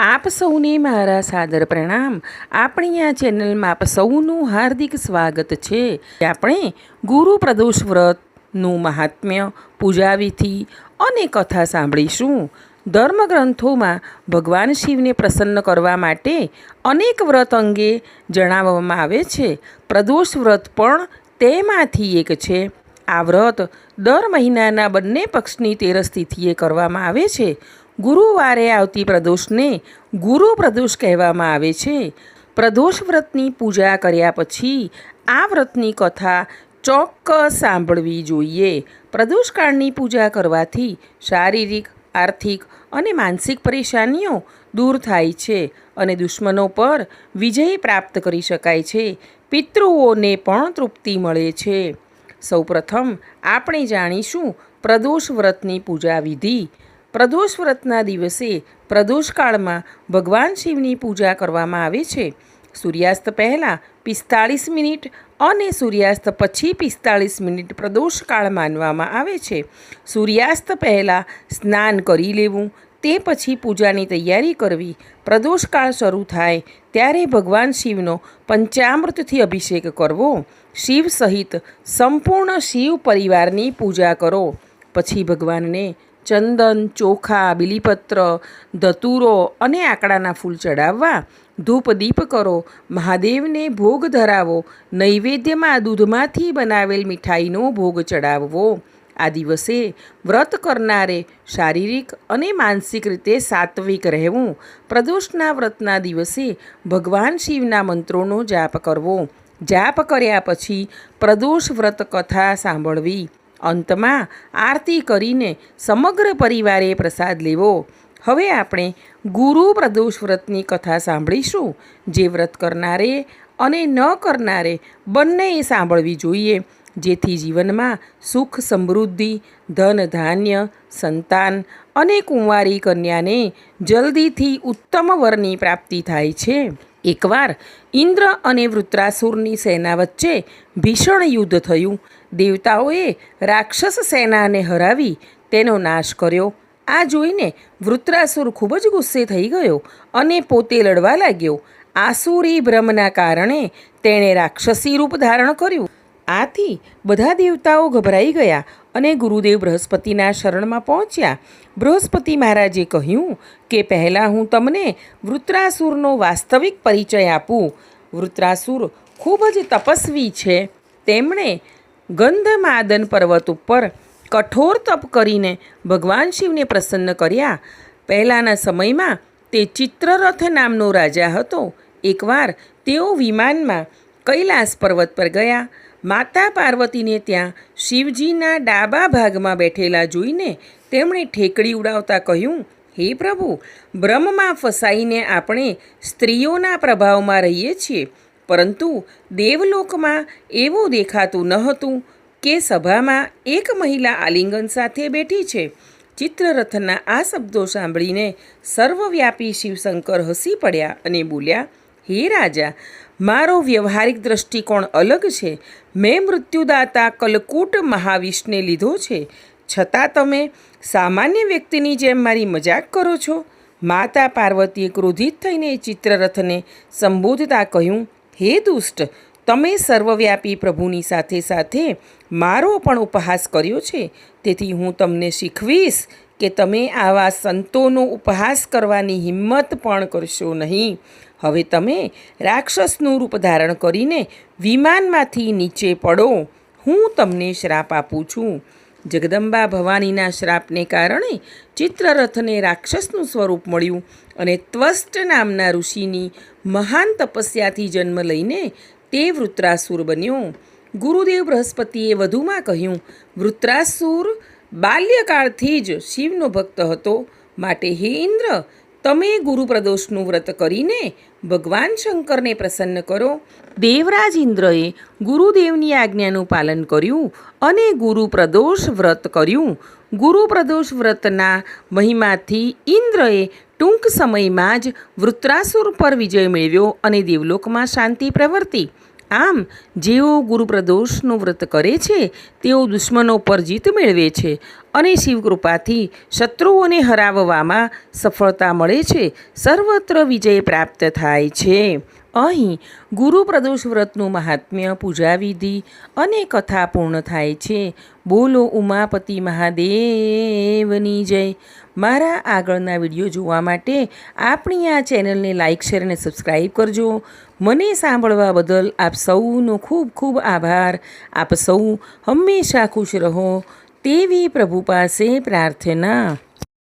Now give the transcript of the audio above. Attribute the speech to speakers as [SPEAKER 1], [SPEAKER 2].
[SPEAKER 1] આપ સૌને મારા સાદર પ્રણામ. આપણી આ ચેનલમાં આપ સૌનું હાર્દિક સ્વાગત છે. આપણે ગુરુ પ્રદોષ વ્રતનું મહાત્મ્ય, પૂજાવિધિ અને કથા સાંભળીશું. ધર્મગ્રંથોમાં ભગવાન શિવને પ્રસન્ન કરવા માટે અનેક વ્રત અંગે જણાવવામાં આવે છે. પ્રદોષ વ્રત પણ તેમાંથી એક છે. આ વ્રત દર મહિનાના બંને પક્ષની તેરસ તિથિએ કરવામાં આવે છે. ગુરુવારે આવતી પ્રદોષને ગુરુ પ્રદોષ કહેવામાં આવે છે. પ્રદોષ વ્રતની પૂજા કર્યા પછી આ વ્રતની કથા ચોક્કસ સાંભળવી જોઈએ. પ્રદોષકાળની પૂજા કરવાથી શારીરિક, આર્થિક અને માનસિક પરેશાનીઓ દૂર થાય છે અને દુશ્મનો પર વિજય પ્રાપ્ત કરી શકાય છે. પિતૃઓને પણ તૃપ્તિ મળે છે. સૌપ્રથમ આપણે જાણીશું પ્રદોષ વ્રતની પૂજા વિધિ. પ્રદોષ વ્રતના દિવસે પ્રદોષકાળમાં ભગવાન શિવની પૂજા કરવામાં આવે છે. સૂર્યાસ્ત પહેલાં 45 મિનિટ અને સૂર્યાસ્ત પછી 45 મિનિટ પ્રદોષકાળ માનવામાં આવે છે. સૂર્યાસ્ત પહેલાં સ્નાન કરી લેવું, તે પછી પૂજાની તૈયારી કરવી. પ્રદોષકાળ શરૂ થાય ત્યારે ભગવાન શિવનો પંચામૃતથી અભિષેક કરવો. શિવ સહિત સંપૂર્ણ શિવ પરિવારની પૂજા કરો. પછી ભગવાનને ચંદન, ચોખા, બીલીપત્ર, ધતુરો અને આકડાના ફૂલ ચડાવવા. ધૂપ દીપ કરો. મહાદેવને ભોગ ધરાવો. નૈવેદ્યમાં દૂધમાંથી બનાવેલ મીઠાઈનો ભોગ ચડાવવો. આ દિવસે વ્રત કરનારે શારીરિક અને માનસિક રીતે સાત્વિક રહેવું. પ્રદોષના વ્રતના દિવસે ભગવાન શિવના મંત્રોનો જાપ કરવો. જાપ કર્યા પછી પ્રદોષ વ્રત કથા સાંભળવી. અંતમાં આરતી કરીને સમગ્ર પરિવારે પ્રસાદ લેવો. હવે આપણે ગુરુ પ્રદોષ વ્રતની કથા સાંભળીશું, જે વ્રત કરનારે અને ન કરનારે બંનેએ સાંભળવી જોઈએ, જેથી જીવનમાં સુખ, સમૃદ્ધિ, ધન, ધાન્ય, સંતાન અને કુંવારી કન્યાને જલ્દીથી ઉત્તમ વરની પ્રાપ્તિ થાય છે. એકવાર ઇન્દ્ર અને વૃત્રાસુરની સેના વચ્ચે ભીષણ યુદ્ધ થયું. દેવતાઓએ રાક્ષસ સેનાને હરાવી તેનો નાશ કર્યો. આ જોઈને વૃત્રાસુર ખૂબ જ ગુસ્સે થઈ ગયો અને પોતે લડવા લાગ્યો. આસુરી ભ્રમના કારણે તેણે રાક્ષસી રૂપ ધારણ કર્યું. આથી બધા દેવતાઓ ગભરાઈ ગયા અને ગુરુદેવ બૃહસ્પતિના શરણમાં પહોંચ્યા. બૃહસ્પતિ મહારાજે કહ્યું કે પહેલાં હું તમને વૃત્રાસુરનો વાસ્તવિક પરિચય આપું. વૃત્રાસુર ખૂબ જ તપસ્વી છે. તેમણે ગંધમાદન પર્વત ઉપર કઠોર તપ કરીને ભગવાન શિવને પ્રસન્ન કર્યા. પહેલાંના સમયમાં તે ચિત્રરથ નામનો રાજા હતો. એકવાર તેઓ વિમાનમાં કૈલાસ પર્વત પર ગયા. માતા પાર્વતીને ત્યાં શિવજીના ડાબા ભાગમાં બેઠેલા જોઈને તેમણે ઠેકડી ઉડાવતા કહ્યું, હે પ્રભુ, બ્રહ્મમાં ફસાઈને આપણે સ્ત્રીઓના પ્રભાવમાં રહીએ છીએ. પરંતુ દેવલોકમાં એવું દેખાતું ન હતું કે સભામાં એક મહિલા આલિંગન સાથે બેઠી છે. ચિત્રરથના આ શબ્દો સાંભળીને સર્વવ્યાપી શિવશંકર હસી પડ્યા અને બોલ્યા, હે રાજા, મારો વ્યવહારિક દૃષ્ટિકોણ અલગ છે. મેં મૃત્યુદાતા કલકૂટ મહાવિષને લીધો છે, છતાં તમે સામાન્ય વ્યક્તિની જેમ મારી મજાક કરો છો. માતા પાર્વતીએ ક્રોધિત થઈને ચિત્રરથને સંબોધતા કહ્યું, હે દુષ્ટ, તમે સર્વવ્યાપી પ્રભુની સાથે સાથે મારો પણ ઉપહાસ કર્યો છે. તેથી હું તમને શીખવીશ કે તમે આવા સંતોનો ઉપહાસ કરવાની હિંમત પણ કરશો નહીં. હવે તમે રાક્ષસનું રૂપ ધારણ કરીને વિમાનમાંથી નીચે પડો. હું તમને શ્રાપ આપું છું. જગદંબા ભવાનીના શ્રાપને કારણે ચિત્રરથને રાક્ષસનું સ્વરૂપ મળ્યું અને ત્વષ્ટ નામના ઋષિની મહાન તપસ્યાથી જન્મ લઈને તે વૃત્રાસુર બન્યો. ગુરુદેવ બૃહસ્પતિએ વધુમાં કહ્યું, વૃત્રાસુર બાલ્યકાળથી જ શિવનો ભક્ત હતો. માટે હે ઇન્દ્ર, તમે ગુરુ પ્રદોષનું વ્રત કરીને ભગવાન શંકરને પ્રસન્ન કરો. દેવરાજ ઇન્દ્રએ ગુરુદેવની આજ્ઞાનું પાલન કર્યું અને ગુરુ પ્રદોષ વ્રત કર્યું. ગુરુ પ્રદોષ વ્રતના મહિમાથી ઇન્દ્રએ ટૂંક સમયમાં જ વૃત્રાસુર પર વિજય મેળવ્યો અને દેવલોકમાં શાંતિ પ્રવર્તી. આમ જેઓ ગુરુ પ્રદોષનું વ્રત કરે છે તેઓ દુશ્મનો પર જીત મેળવે છે અને શિવકૃપાથી શત્રુઓને હરાવવામાં સફળતા મળે છે. સર્વત્ર વિજય પ્રાપ્ત થાય છે. અહીં ગુરુ પ્રદોષ વ્રતનું મહાત્મ્ય, પૂજાવિધિ અને કથા પૂર્ણ થાય છે. બોલો ઉમાપતિ મહાદેવની જય. મારા આગળના વિડીયો જોવા માટે આપણી આ ચેનલને લાઇક, શેર અને સબસ્ક્રાઈબ કરજો. મને સાંભળવા બદલ આપ સૌનો ખૂબ ખૂબ આભાર. આપ સૌ હંમેશા ખુશ રહો તેવી પ્રભુ પાસે પ્રાર્થના.